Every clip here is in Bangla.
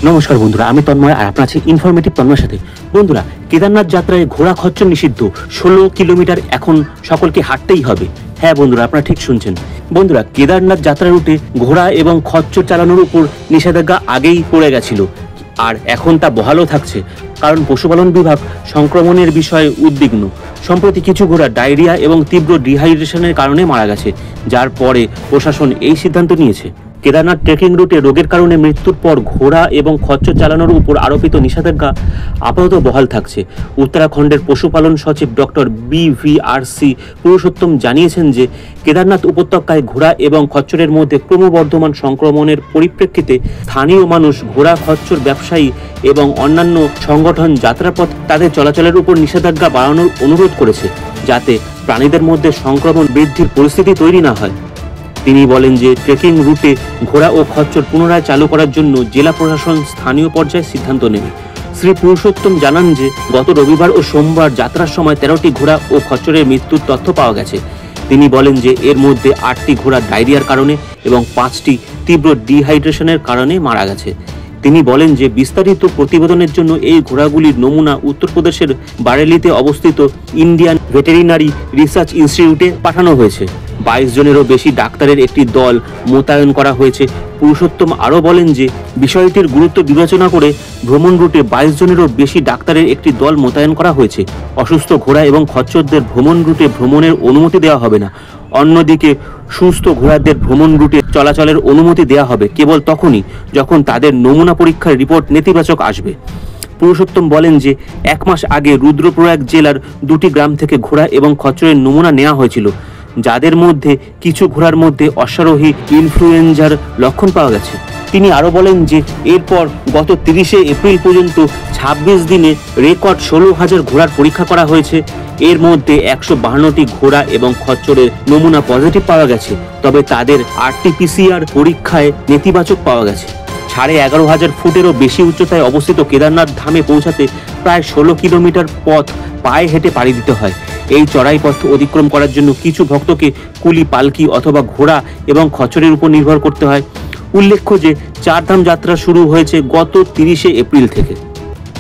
নমস্কার বন্ধুরা, আমি তন্ময় আর আপনার আছে ইনফরমেটিভ তন্ময়ের সাথে। বন্ধুরা, কেদারনাথ যাত্রায় ঘোড়া খচ্চর নিষিদ্ধ। 16 কিলোমিটার এখন সকলকে হাঁটতেই হবে। হ্যাঁ বন্ধুরা, আপনারা ঠিক শুনছেন। বন্ধুরা, কেদারনাথ যাত্রা রুটে ঘোড়া এবং খচ্চর চালানোর উপর নিষেধাজ্ঞা আগেই পড়ে গেছিল, আর এখন তা বহালও থাকছে, কারণ পশুপালন বিভাগ সংক্রমণের বিষয়ে উদ্বিগ্ন। সম্প্রতি কিছু ঘোড়া ডায়রিয়া এবং তীব্র ডিহাইড্রেশনের কারণে মারা গেছে, যার পরে প্রশাসন এই সিদ্ধান্ত নিয়েছে। কেদারনাথ ট্রেকিং রুটে রোগের কারণে মৃত্যুর পর ঘোড়া এবং খচ্চর চালানোর উপর আরোপিত নিষেধাজ্ঞা আপাতত বহাল থাকছে। উত্তরাখণ্ডের পশুপালন সচিব ডক্টর BVRC পুরুষোত্তম জানিয়েছেন যে কেদারনাথ উপত্যকায় ঘোড়া এবং খচ্চরের মধ্যে ক্রমবর্ধমান সংক্রমণের পরিপ্রেক্ষিতে স্থানীয় মানুষ, ঘোড়া খচ্চর ব্যবসায়ী এবং অন্যান্য সংগঠন যাত্রাপথ তাদের চলাচলের উপর নিষেধাজ্ঞা বাড়ানোর অনুরোধ করেছে, যাতে প্রাণীদের মধ্যে সংক্রমণ বৃদ্ধির পরিস্থিতি তৈরি না হয়। তিনি বলেন যে ট্রেকিং রুটে ঘোড়া ও খচ্চর পুনরায় চালু করার জন্য জেলা প্রশাসন স্থানীয় পর্যায়ে সিদ্ধান্ত নেবে। শ্রী পুরুষোত্তম জানান যে গত রবিবার ও সোমবার যাত্রার সময় 13টি ঘোড়া ও খচ্চরের মৃত্যুর তথ্য পাওয়া গেছে। তিনি বলেন যে এর মধ্যে 8টি ঘোড়া ডায়রিয়ার কারণে এবং 5টি তীব্র ডিহাইড্রেশনের কারণে মারা গেছে। তিনি বলেন যে বিস্তারিত প্রতিবেদনের জন্য এই ঘোড়াগুলির নমুনা উত্তরপ্রদেশের বারেলিতে অবস্থিত ইন্ডিয়ান ভেটেরিনারি রিসার্চ ইনস্টিটিউটে পাঠানো হয়েছে। 22 জনেরও বেশি ডাক্তারের একটি দল মোতায়েন করা হয়েছে। পুরুষোত্তম আরও বলেন যে বিষয়টির গুরুত্ব বিবেচনা করে ভ্রমণ রুটে 22 জনেরও বেশি ডাক্তারের একটি দল মোতায়েন করা হয়েছে। অসুস্থ ঘোড়া এবং খচ্চরদের ভ্রমণ রুটে ভ্রমণের অনুমতি দেওয়া হবে না। অন্যদিকে সুস্থ ঘোড়াদের ভ্রমণ রুটে চলাচলের অনুমতি দেওয়া হবে কেবল তখনই যখন তাদের নমুনা পরীক্ষার রিপোর্ট নেতিবাচক আসবে। পুরুষোত্তম বলেন যে 1 মাস আগে রুদ্রপ্রয়াগ জেলার 2টি গ্রাম থেকে ঘোড়া এবং খচ্চরের নমুনা নেওয়া হয়েছিল, যাদের মধ্যে কিছু ঘোড়ার মধ্যে অশ্বারোহী ইনফ্লুয়েঞ্জার লক্ষণ পাওয়া গেছে। তিনি আরও বলেন যে এরপর গত 30শে এপ্রিল পর্যন্ত 26 দিনে রেকর্ড 16,000 ঘোড়ার পরীক্ষা করা হয়েছে। এর মধ্যে 152টি ঘোড়া এবং খচ্চরের নমুনা পজিটিভ পাওয়া গেছে, তবে তাদের RT-PCR পরীক্ষায় নেতিবাচক পাওয়া গেছে। 11,500 ফুটেরও বেশি উচ্চতায় অবস্থিত কেদারনাথ ধামে পৌঁছাতে প্রায় 16 কিলোমিটার পথ পায়ে হেঁটে পাড়ি দিতে হয়। এই চড়াই পথ অতিক্রম করার জন্য কিছু ভক্তকে কুলি, পালকি অথবা ঘোড়া এবং খচ্চরের উপর নির্ভর করতে হয়। উল্লেখ্য যে 4 ধাম যাত্রা শুরু হয়েছে গত 30শে এপ্রিল থেকে।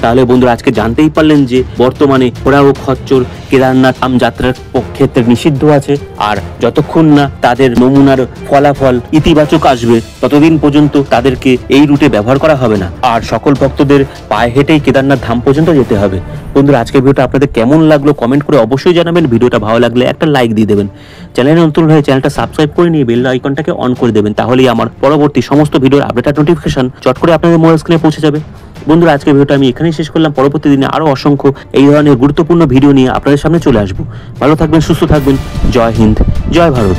তাহলে বন্ধুরা, আজকে জানতেই পারলেন যে বর্তমানে ঘোড়া ও খচ্চর কেদারনাথ ধাম যাত্রার ক্ষেত্রে নিষিদ্ধ আছে, আর যতক্ষণ না তাদের নমুনার ফলাফল ইতিবাচক আসবে ততদিন পর্যন্ত তাদেরকে এই রুটে ব্যবহার করা হবে না, আর সকল ভক্তদের পায়ে হেঁটেই কেদারনাথ ধাম পর্যন্ত যেতে হবে। বন্ধুরা, আজকের ভিডিওটা আপনাদের কেমন লাগলো কমেন্ট করে অবশ্যই জানাবেন। ভিডিওটা ভালো লাগলে একটা লাইক দিয়ে দেবেন। চ্যানেলে নতুন হয়ে চ্যানেলটা সাবস্ক্রাইব করে নিয়ে বেল আইকনটাকে অন করে দেবেন, তাহলেই আমার পরবর্তী সমস্ত ভিডিওর আপডেট আর নোটিফিকেশন চট করে আপনাদের মোবাইল স্ক্রিনে পৌঁছে যাবে। বন্ধুরা, আজকের ভিডিওটা আমি এখানেই শেষ করলাম। পরবর্তী দিনে আরও অসংখ্য এই ধরনের গুরুত্বপূর্ণ ভিডিও নিয়ে আপনাদের সামনে চলে আসবো। ভালো থাকবেন, সুস্থ থাকবেন। জয় হিন্দ, জয় ভারত।